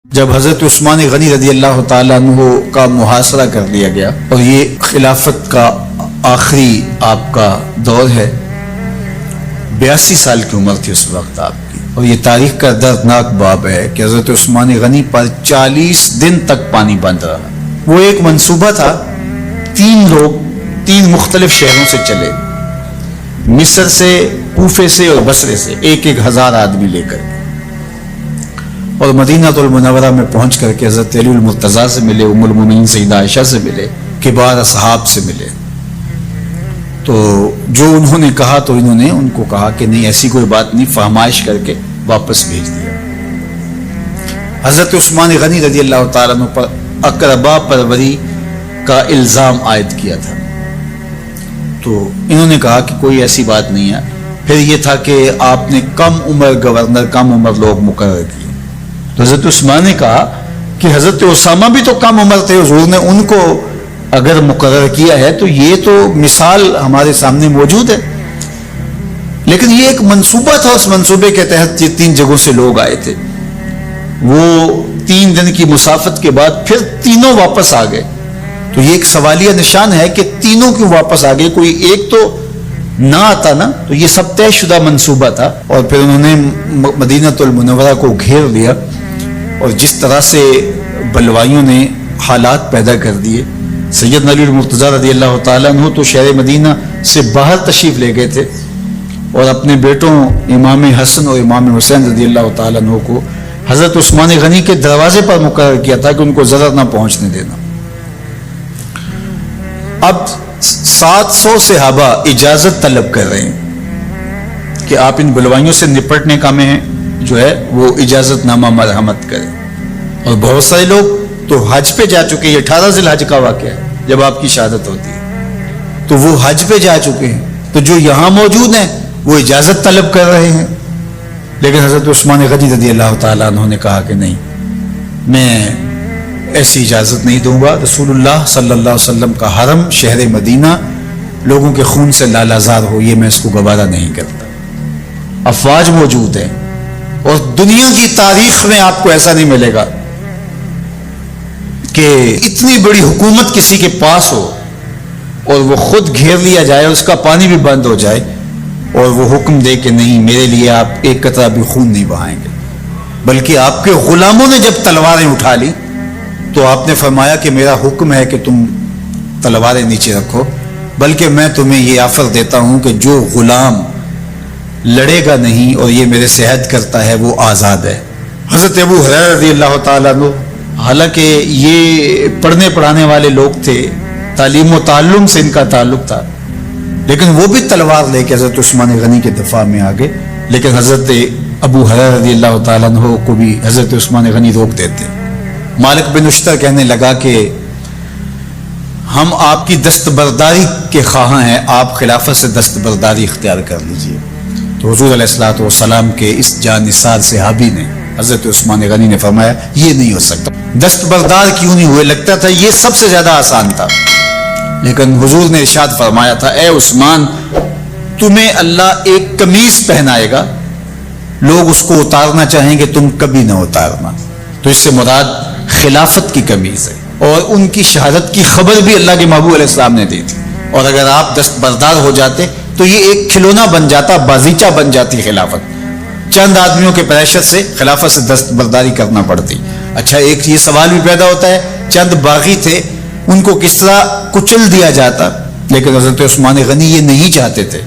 جب حضرت عثمان غنی رضی اللہ تعالیٰ عنہ کا محاصرہ کر لیا گیا اور یہ خلافت کا آخری آپ کا دور ہے، 82 سال کی عمر تھی اس وقت آپ کی، اور یہ تاریخ کا دردناک باب ہے کہ حضرت عثمان غنی پر 40 دن تک پانی بند رہا۔ وہ ایک منصوبہ تھا، 3 لوگ 3 مختلف شہروں سے چلے، مصر سے، کوفے سے اور بصرے سے، 1,000 آدمی لے کر، اور مدینہ المنورہ میں پہنچ کر کے حضرت علی المرتضیٰ سے ملے، ام المومنین سیدہ عائشہ سے ملے، کبار اصحاب سے ملے۔ تو جو انہوں نے کہا تو انہوں نے ان کو کہا کہ نہیں، ایسی کوئی بات نہیں، فہمائش کر کے واپس بھیج دیا۔ حضرت عثمان غنی رضی اللہ تعالیٰ عنہ پر اقربا پروری کا الزام عائد کیا تھا، تو انہوں نے کہا کہ کوئی ایسی بات نہیں ہے۔ پھر یہ تھا کہ آپ نے کم عمر گورنر، کم عمر لوگ مقرر کیے، تو حضرت عثمان نے کہا کہ حضرت اسامہ بھی تو کم عمر تھے، حضور نے ان کو اگر مقرر کیا ہے تو یہ تو مثال ہمارے سامنے موجود ہے، لیکن یہ ایک منصوبہ تھا، اس منصوبے کے تحت یہ 3 جگہوں سے لوگ آئے تھے۔ وہ 3 دن کی مسافت کے بعد پھر تینوں واپس آ گئے، تو یہ ایک سوالیہ نشان ہے کہ تینوں کیوں واپس آ گئے، کوئی ایک تو نہ آتا نا، تو یہ سب طے شدہ منصوبہ تھا۔ اور پھر انہوں نے مدینہ المنورہ کو گھیر لیا، اور جس طرح سے بلوائیوں نے حالات پیدا کر دیے، سیدنا علی المرتضیٰ رضی اللہ تعالیٰ عنہ تو شہر مدینہ سے باہر تشریف لے گئے تھے، اور اپنے بیٹوں امام حسن اور امام حسین رضی اللہ تعالیٰ عنہ کو حضرت عثمان غنی کے دروازے پر مقرر کیا تھا کہ ان کو ضرر نہ پہنچنے دینا۔ اب 700 صحابہ اجازت طلب کر رہے ہیں کہ آپ ان بلوائیوں سے نپٹنے کا میں جو ہے وہ اجازت نامہ مرحمت کریں، اور بہت سارے لوگ تو حج پہ جا چکے ہیں، 18 ذی الحج کا واقعہ ہے جب آپ کی شہادت ہوتی ہے، تو وہ حج پہ جا چکے ہیں، تو جو یہاں موجود ہیں وہ اجازت طلب کر رہے ہیں، لیکن حضرت عثمان غنی رضی اللہ تعالیٰ عنہ نے کہا کہ نہیں، میں ایسی اجازت نہیں دوں گا۔ رسول اللہ صلی اللہ علیہ وسلم کا حرم شہر مدینہ لوگوں کے خون سے لالازار ہو، یہ میں اس کو گوارا نہیں کرتا۔ افواج موجود ہیں، اور دنیا کی تاریخ میں آپ کو ایسا نہیں ملے گا کہ اتنی بڑی حکومت کسی کے پاس ہو اور وہ خود گھیر لیا جائے، اس کا پانی بھی بند ہو جائے، اور وہ حکم دے کہ نہیں، میرے لیے آپ ایک قطرہ بھی خون نہیں بہائیں گے۔ بلکہ آپ کے غلاموں نے جب تلواریں اٹھا لی تو آپ نے فرمایا کہ میرا حکم ہے کہ تم تلواریں نیچے رکھو، بلکہ میں تمہیں یہ آفر دیتا ہوں کہ جو غلام لڑے گا نہیں اور یہ میرے سے عہد کرتا ہے وہ آزاد ہے۔ حضرت ابو ہریرہ رضی اللہ تعالیٰ عنہ، حالانکہ یہ پڑھنے پڑھانے والے لوگ تھے، تعلیم و تعلم سے ان کا تعلق تھا، لیکن وہ بھی تلوار لے کے حضرت عثمان غنی کے دفاع میں آ گئے، لیکن حضرت ابو ہریرہ رضی اللہ تعالیٰ عنہ کو بھی حضرت عثمان غنی روک دیتے۔ مالک بن اشتر کہنے لگا کہ ہم آپ کی دستبرداری کے خواہاں ہیں، آپ خلافت سے دستبرداری اختیار کر لیجیے۔ تو حضور علیہ الصلوۃ والسلام کے اس جانثار صحابی نے حضرت عثمان غنی نے فرمایا یہ نہیں ہو سکتا۔ دستبردار کیوں نہیں ہوئے؟ لگتا تھا یہ سب سے زیادہ آسان تھا، لیکن حضور نے ارشاد فرمایا تھا، اے عثمان، تمہیں اللہ ایک قمیص پہنائے گا، لوگ اس کو اتارنا چاہیں گے، تم کبھی نہ اتارنا۔ تو اس سے مراد خلافت کی قمیص ہے، اور ان کی شہادت کی خبر بھی اللہ کے محبوب علیہ السلام نے دی تھی، اور اگر آپ دستبردار ہو جاتے تو یہ ایک کھلونا بن جاتا، بازیچہ بن جاتی خلافت، چند آدمیوں کے پریشر سے خلافت سے دستبرداری کرنا پڑتی۔ اچھا، ایک یہ سوال بھی پیدا ہوتا ہے، چند باغی تھے، ان کو کس طرح کچل دیا جاتا، لیکن حضرت عثمان غنی یہ نہیں چاہتے تھے۔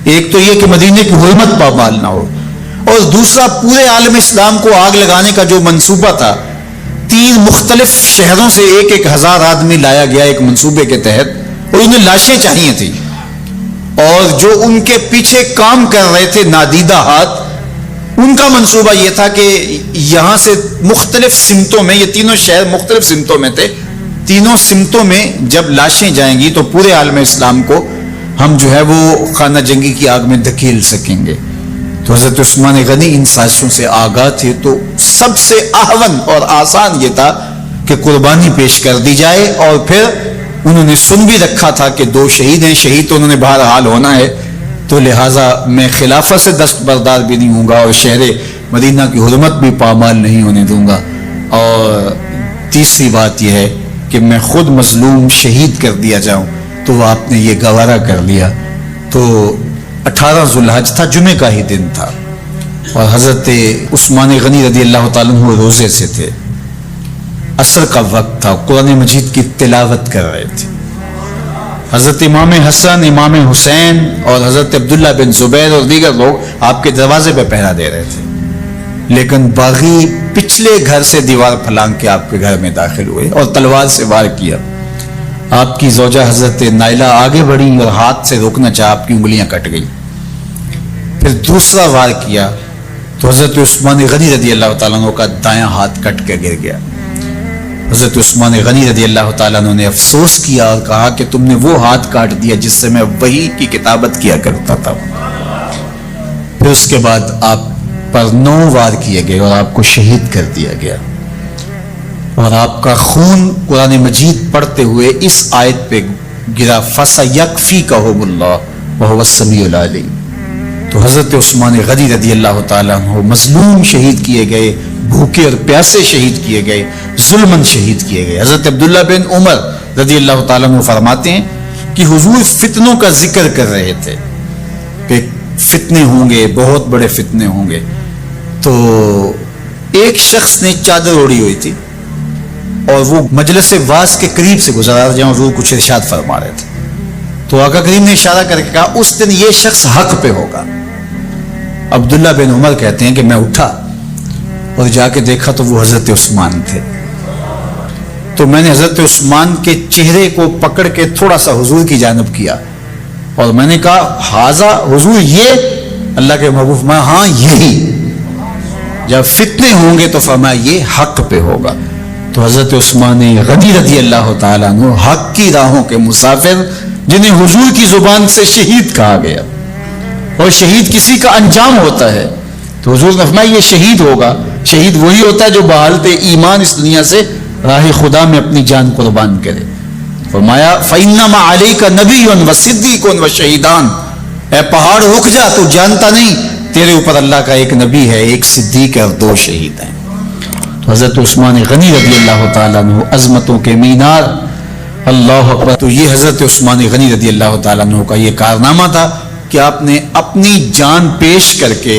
ایک تو یہ کہ مدینے کی حرمت پامال نہ ہو، اور دوسرا پورے عالم اسلام کو آگ لگانے کا جو منصوبہ تھا، 3 مختلف شہروں سے 1,000 آدمی لایا گیا ایک منصوبے کے تحت، اور انہیں لاشیں چاہیے تھیں، اور جو ان کے پیچھے کام کر رہے تھے نادیدہ ہاتھ، ان کا منصوبہ یہ تھا کہ یہاں سے مختلف سمتوں میں، یہ تینوں شہر مختلف سمتوں میں تھے، تینوں سمتوں میں جب لاشیں جائیں گی تو پورے عالم اسلام کو ہم جو ہے وہ خانہ جنگی کی آگ میں دھکیل سکیں گے۔ تو حضرت عثمان غنی ان سازشوں سے آگاہ تھے، تو سب سے اہون اور آسان یہ تھا کہ قربانی پیش کر دی جائے، اور پھر انہوں نے سن بھی رکھا تھا کہ 2 شہید ہیں، شہید تو انہوں نے بہرحال ہونا ہے، تو لہٰذا میں خلافت سے دستبردار بھی نہیں ہوں گا، اور شہر مدینہ کی حرمت بھی پامال نہیں ہونے دوں گا، اور تیسری بات یہ ہے کہ میں خود مظلوم شہید کر دیا جاؤں، تو آپ نے یہ گوارا کر لیا۔ تو 18 ذوالحج تھا، جمعے کا ہی دن تھا، اور حضرت عثمان غنی رضی اللہ تعالیٰ عنہ روزے سے تھے، عصر کا وقت تھا، قرآن مجید کی تلاوت کر رہے تھے۔ حضرت امام حسن، امام حسین اور حضرت عبداللہ بن زبیر اور دیگر لوگ آپ کے دروازے پہ پہرا دے رہے تھے، لیکن باغی پچھلے گھر سے دیوار پھلانگ کے آپ کے گھر میں داخل ہوئے اور تلوار سے وار کیا۔ آپ کی زوجہ حضرت نائلہ آگے بڑھی اور ہاتھ سے روکنا چاہا، آپ کی انگلیاں کٹ گئی۔ پھر دوسرا وار کیا تو حضرت عثمان غنی رضی اللہ تعالیٰ عنہ کا دایاں ہاتھ کٹ کے گر گیا۔ حضرت عثمان غنی رضی اللہ تعالیٰ عنہ نے افسوس کیا اور کہا کہ تم نے وہ ہاتھ کاٹ دیا جس سے میں وحی کی کتابت کیا کرتا تھا۔ پھر اس کے بعد آپ پر 9 وار کیے گئے اور آپ کو شہید کر دیا گیا، اور آپ کا خون قرآن مجید پڑھتے ہوئے اس آیت پہ گرا، فَسَيَكْفِيكَهُمُ اللَّهُ وَهُوَ السَّمِيعُ الْعَلِيمُ۔ تو حضرت عثمان غنی رضی اللہ تعالیٰ عنہ مظلوم شہید کیے گئے، بھوکے اور پیاسے شہید کیے گئے، ظلماً شہید کیے گئے۔ حضرت عبداللہ بن عمر رضی اللہ تعالیٰ عنہ فرماتے ہیں کہ حضور فتنوں کا ذکر کر رہے تھے کہ فتنے ہوں گے، بہت بڑے فتنے ہوں گے۔ تو ایک شخص نے چادر اوڑی ہوئی تھی اور وہ مجلس واعظ کے قریب سے گزرا جہاں حضور کچھ ارشاد فرما رہے تھے، تو آقا کریم نے اشارہ کر کے کہا اس دن یہ شخص حق پہ ہوگا۔ عبداللہ بن عمر کہتے ہیں کہ میں اٹھا اور جا کے دیکھا تو وہ حضرت عثمان تھے۔ تو میں نے حضرت عثمان کے چہرے کو پکڑ کے تھوڑا سا حضور کی جانب کیا اور میں نے کہا حاضہ حضور، یہ اللہ کے محبوب، میں ہاں یہی، جب فتنے ہوں گے تو فرمایا یہ حق پہ ہوگا۔ تو حضرت عثمان غنی رضی اللہ تعالیٰ عنہ حق کی راہوں کے مسافر، جنہیں حضور کی زبان سے شہید کہا گیا، اور شہید کسی کا انجام ہوتا ہے، تو حضور نے فرمایا یہ شہید ہوگا۔ شہید وہی ہوتا ہے جو بحالت ایمان اس دنیا سے راہ خدا میں اپنی جان قربان کرے۔ فرمایا فَإِنَّمَا عَلَيْكَ نَبِيٌّ وَصِدِّيقٌ وَشَهِيدَانٌ، اے پہاڑ رک جا، تو جانتا نہیں تیرے اوپر اللہ کا ایک نبی ہے، ایک صدیق ہے اور 2 شہید ہیں۔ تو حضرت عثمان غنی رضی اللہ تعالیٰ عنہ عظمتوں کے مینار، اللہ اکبر۔ تو یہ حضرت عثمان غنی رضی اللہ تعالیٰ عنہ کا یہ کارنامہ تھا کہ آپ نے اپنی جان پیش کر کے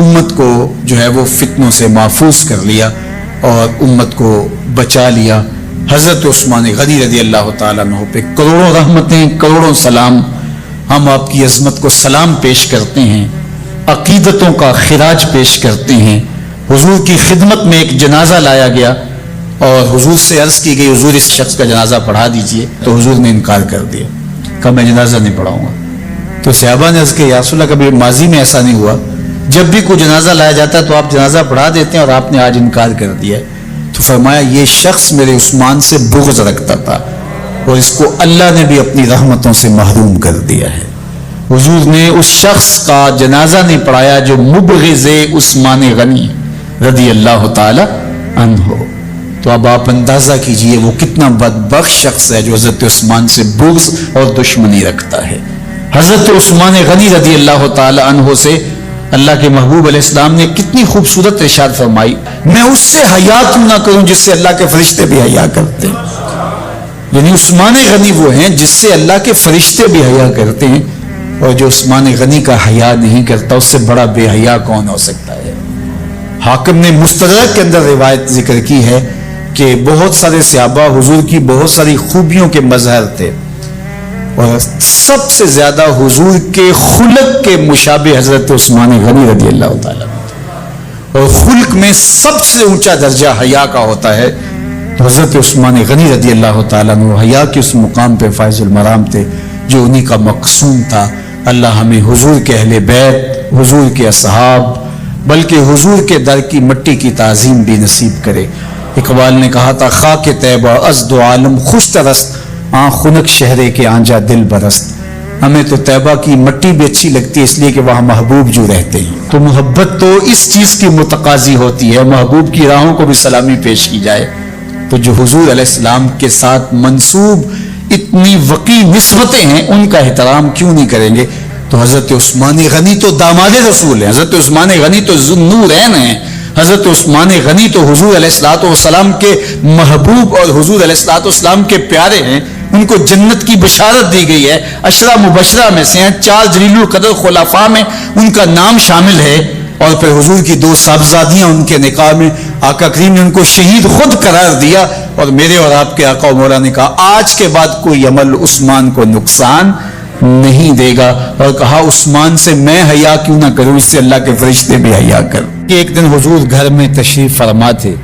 امت کو جو ہے وہ فتنوں سے محفوظ کر لیا اور امت کو بچا لیا۔ حضرت عثمان غنی رضی اللہ تعالیٰ عنہ پہ کروڑوں رحمتیں، کروڑوں سلام۔ ہم آپ کی عظمت کو سلام پیش کرتے ہیں، عقیدتوں کا خراج پیش کرتے ہیں۔ حضور کی خدمت میں ایک جنازہ لایا گیا اور حضور سے عرض کی گئی حضور اس شخص کا جنازہ پڑھا دیجئے، تو حضور نے انکار کر دیا، کہا میں جنازہ نہیں پڑھاؤں گا۔ تو صحابہ نے عرض کیا یا رسول اللہ، کبھی ماضی میں ایسا نہیں ہوا، جب بھی کوئی جنازہ لایا جاتا ہے تو آپ جنازہ پڑھا دیتے ہیں اور آپ نے آج انکار کر دیا ہے۔ تو فرمایا یہ شخص میرے عثمان سے بغض رکھتا تھا اور اس کو اللہ نے بھی اپنی رحمتوں سے محروم کر دیا ہے۔ حضور نے اس شخص کا جنازہ نہیں پڑھایا جو مبغض عثمان غنی رضی اللہ تعالی عنہ۔ تو اب آپ اندازہ کیجئے وہ کتنا بدبخت شخص ہے جو حضرت عثمان سے بغض اور دشمنی رکھتا ہے۔ حضرت عثمان غنی رضی اللہ تعالی عنہ سے اللہ کے محبوب علیہ السلام نے کتنی خوبصورت ارشاد فرمائی، میں اس سے حیا کیوں نہ کروں جس سے اللہ کے فرشتے بھی حیا کرتے ہیں۔ یعنی عثمان غنی وہ ہیں جس سے اللہ کے فرشتے بھی حیا کرتے ہیں، اور جو عثمان غنی کا حیا نہیں کرتا اس سے بڑا بے حیا کون ہو سکتا ہے۔ حاکم نے مستدرک کے اندر روایت ذکر کی ہے کہ بہت سارے صحابہ حضور کی بہت ساری خوبیوں کے مظہر تھے، اور سب سے زیادہ حضور کے خلق کے مشابہ حضرت عثمان غنی رضی اللہ تعالیٰ، اور خلق میں سب سے اونچا درجہ حیا کا ہوتا ہے۔ تو حضرت عثمان غنی رضی اللہ تعالیٰ عنہ حیا کے اس مقام پہ فائز المرام تھے جو انہی کا مقصود تھا۔ اللہ ہمیں حضور کے اہل بیت، حضور کے اصحاب، بلکہ حضور کے در کی مٹی کی تعظیم بھی نصیب کرے۔ اقبال نے کہا تھا خاک طیبہ از دو عالم خوش ترست، آن خنک شہرے کے آنجا دل برست۔ ہمیں تو طیبہ کی مٹی بھی اچھی لگتی ہے اس لیے کہ وہاں محبوب جو رہتے ہیں، تو محبت تو اس چیز کی متقاضی ہوتی ہے، محبوب کی راہوں کو بھی سلامی پیش کی جائے۔ تو جو حضور علیہ السلام کے ساتھ منسوب اتنی وقی نسبتیں ہیں ان کا احترام کیوں نہیں کریں گے؟ تو حضرت عثمان غنی تو داماد رسول ہیں، حضرت عثمان غنی تو ذو النورین ہیں، حضرت عثمان غنی تو حضور علیہ الصلوۃ والسلام کے محبوب اور حضور علیہ الصلوۃ والسلام کے پیارے ہیں، ان کو جنت کی بشارت دی گئی ہے، عشرہ مبشرہ میں سے ہیں، 4 جلیل القدر خلفاء میں ان کا نام شامل ہے، اور پھر حضور کی 2 صاحبزادیاں ان کے نکاح میں آقا کریم نے ان کو شہید خود قرار دیا، اور میرے اور آپ کے آقا و مولا نے کہا آج کے بعد کوئی عمل عثمان کو نقصان نہیں دے گا، اور کہا عثمان سے میں حیا کیوں نہ کروں، اس سے اللہ کے فرشتے بھی حیا کر۔ ایک دن حضور گھر میں تشریف فرما تھے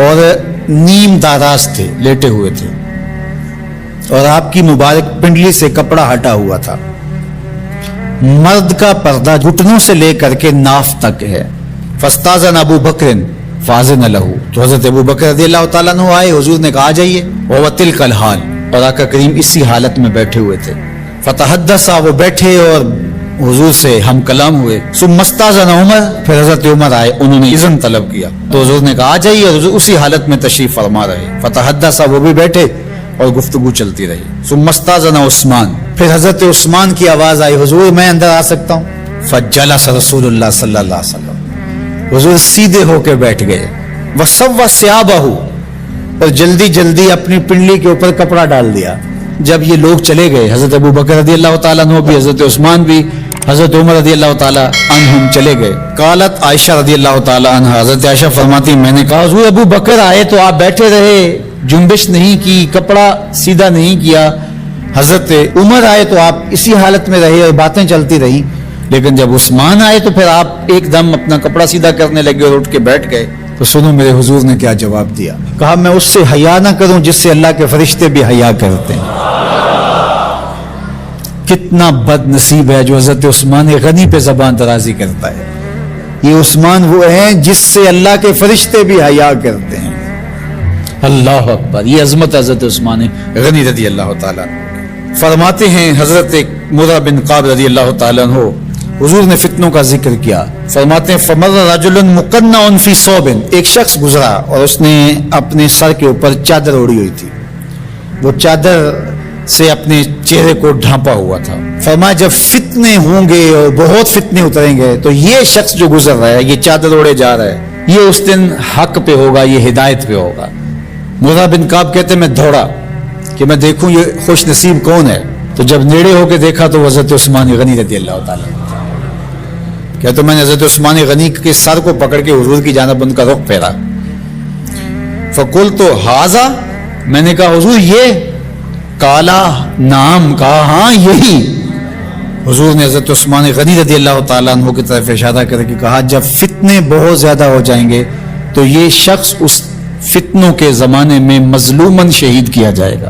اور نیم داراز تھے، لیٹے ہوئے تھے، اور آپ کی مبارک پنڈلی سے کپڑا ہٹا ہوا تھا، مرد کا پردہ گھٹنوں سے لے کر کے ناف تک ہے۔ فاستاذن ابو بکر فاذن لہ، تو حضرت ابو بکر رضی اللہ تعالیٰ عنہ آئے، حضور نے کہا آ جائیے، وہو تلک الحال، اور آقا کریم اسی حالت میں بیٹھے ہوئے تھے۔ فتحدث، وہ بیٹھے اور حضور سے ہم کلام ہوئے۔ ثم استاذن عمر، پھر حضرت عمر آئے، انہوں نے اذن طلب کیا، تو حضور نے کہا آ جائیے، اور حضور اسی حالت میں تشریف فرما رہے۔ فتحدث، وہ بھی بیٹھے اور گفتگو چلتی رہی۔ ثم استاذن عثمان، پھر حضرت عثمان کی آواز آئی، حضور میں اندر آ سکتا ہوں؟ فجلس رسول اللہ صلی اللہ علیہ وسلم، حضور سیدھے ہو کے بیٹھ گئے۔ وسوى ثيابه، اور جلدی جلدی اپنی پنڈلی کے اوپر کپڑا ڈال دیا۔ جب یہ لوگ چلے گئے، حضرت ابو بکر رضی اللہ تعالیٰ عنہ بھی، حضرت عثمان بھی، حضرت عمر رضی اللہ تعالیٰ عنہم چلے گئے۔ قالت عائشہ رضی اللہ تعالیٰ عنہ، حضرت عائشہ فرماتی میں نے کہا حضور ابو بکر آئے تو آپ بیٹھے رہے، جنبش نہیں کی، کپڑا سیدھا نہیں کیا، حضرت عمر آئے تو آپ اسی حالت میں رہے اور باتیں چلتی رہی، لیکن جب عثمان آئے تو پھر آپ ایک دم اپنا کپڑا سیدھا کرنے لگے اور اٹھ کے بیٹھ گئے۔ تو سنو میرے حضور نے کیا جواب دیا، کہا میں اس سے حیا نہ کروں جس سے اللہ کے فرشتے بھی حیا کرتے ہیں۔ کتنا بد نصیب ہے جو حضرت عثمان غنی پہ زبان درازی کرتا ہے۔ یہ عثمان وہ ہیں جس سے اللہ کے فرشتے بھی حیا کرتے ہیں۔ اللہ اکبر، یہ عظمت حضرت عثمان غنی رضی اللہ تعالیٰ عنہ۔ فرماتے ہیں حضرت مرہ بن قاب رضی اللہ تعالیٰ عنہ، حضور نے فتنوں کا ذکر کیا، فرماتے ہیں فمر رجل مقنع فی ثوب، ایک شخص گزرا اور اس نے اپنے سر کے اوپر چادر اوڑی ہوئی تھی، وہ چادر سے اپنے چہرے کو ڈھانپا ہوا تھا۔ فرمایا جب فتنے ہوں گے اور بہت فتنے اتریں گے تو یہ شخص جو گزر رہا ہے، یہ چادر اوڑے جا رہا ہے، یہ اس دن حق پہ ہوگا، یہ ہدایت پہ ہوگا۔ مرہ بن کعب کہتے ہیں میں دوڑا کہ میں دیکھوں یہ خوش نصیب کون ہے، تو جب نیڑے ہو کے دیکھا تو حضرت عثمان غنی رضی اللہ تعالیٰ، کہتے میں نے حضرت عثمان غنی کے سر کو پکڑ کے حضور کی جانب ان کا رخ پھیرا۔ فقلت ھذا، میں نے کہا حضور یہ؟ کالا نام، کہا ہاں یہی۔ حضور نے حضرت عثمان غنی رضی اللہ تعالیٰ عنہ کی طرف اشارہ کر کے کہا جب فتنے بہت زیادہ ہو جائیں گے تو یہ شخص اس فتنوں کے زمانے میں مظلوماً شہید کیا جائے گا۔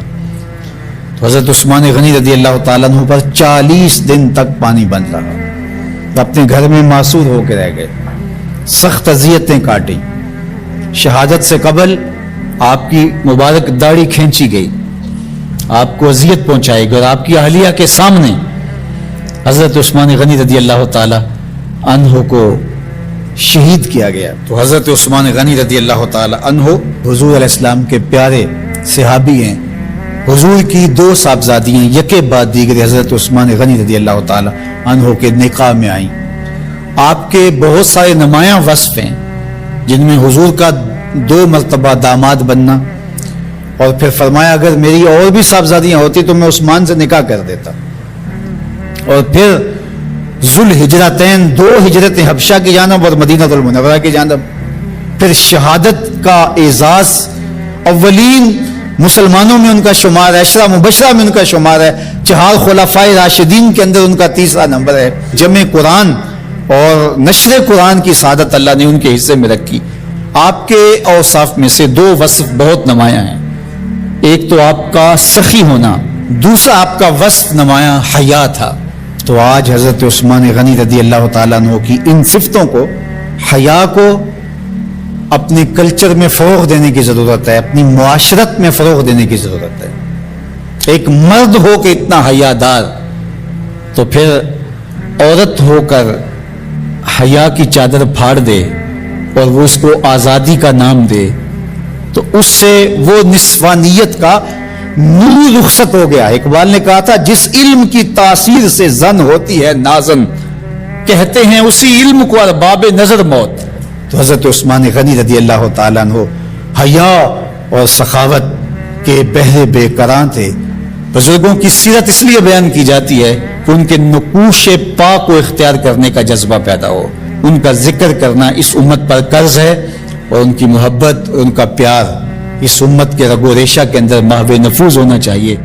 تو حضرت عثمان غنی رضی اللہ تعالیٰ عنہ پر 40 دن تک پانی بند رہا، اپنے گھر میں معصور ہو کے رہ گئے، سخت اذیتیں کاٹی۔ شہادت سے قبل آپ کی مبارک داڑھی کھینچی گئی، آپ کو اذیت پہنچائی گئی، اور آپ کی اہلیہ کے سامنے حضرت عثمان غنی رضی اللہ تعالی عنہ کو شہید کیا گیا۔ تو حضرت عثمان غنی رضی اللہ تعالی عنہ حضور علیہ السلام کے پیارے صحابی ہیں، حضور کی 2 صاحبزادیاں یکے بعد دیگر حضرت عثمان غنی رضی اللہ تعالی عنہ کے نکاح میں آئیں۔ آپ کے بہت سارے نمایاں وصف ہیں جن میں حضور کا 2 مرتبہ داماد بننا، اور پھر فرمایا اگر میری اور بھی صاحبزادیاں ہوتی تو میں عثمان سے نکاح کر دیتا، اور پھر ذوالہجرتین 2 ہجرتیں حبشہ کی جانب اور مدینہ المنورہ کی جانب، پھر شہادت کا اعزاز، اولین مسلمانوں میں ان کا شمار ہے، عشرہ مبشرہ میں ان کا شمار ہے، 4 خلفائے راشدین کے اندر ان کا 3را نمبر ہے، جمع قرآن اور نشر قرآن کی سعادت اللہ نے ان کے حصے میں رکھی۔ آپ کے اوصاف میں سے 2 وصف بہت نمایاں ہیں، ایک تو آپ کا سخی ہونا، دوسرا آپ کا وصف نمایاں حیا تھا۔ تو آج حضرت عثمان غنی رضی اللہ تعالیٰ عنہ کی ان صفتوں کو، حیا کو اپنے کلچر میں فروغ دینے کی ضرورت ہے، اپنی معاشرت میں فروغ دینے کی ضرورت ہے۔ ایک مرد ہو کے اتنا حیا دار، تو پھر عورت ہو کر حیا کی چادر پھاڑ دے اور وہ اس کو آزادی کا نام دے، تو اس سے وہ نسوانیت کا نور رخصت ہو گیا۔ اقبال نے کہا تھا جس علم کی تاثیر سے زن ہوتی ہے نازن، کہتے ہیں اسی علم کو ارباب نظر موت۔ تو حضرت عثمان غنی رضی اللہ تعالیٰ عنہ حیا اور سخاوت کے بہرے بے قرار تھے. بزرگوں کی سیرت اس لیے بیان کی جاتی ہے کہ ان کے نقوش پاک کو اختیار کرنے کا جذبہ پیدا ہو. ان کا ذکر کرنا اس امت پر قرض ہے، اور ان کی محبت اور ان کا پیار اس امت کے رگ و ریشہ کے اندر محو نفوذ ہونا چاہیے.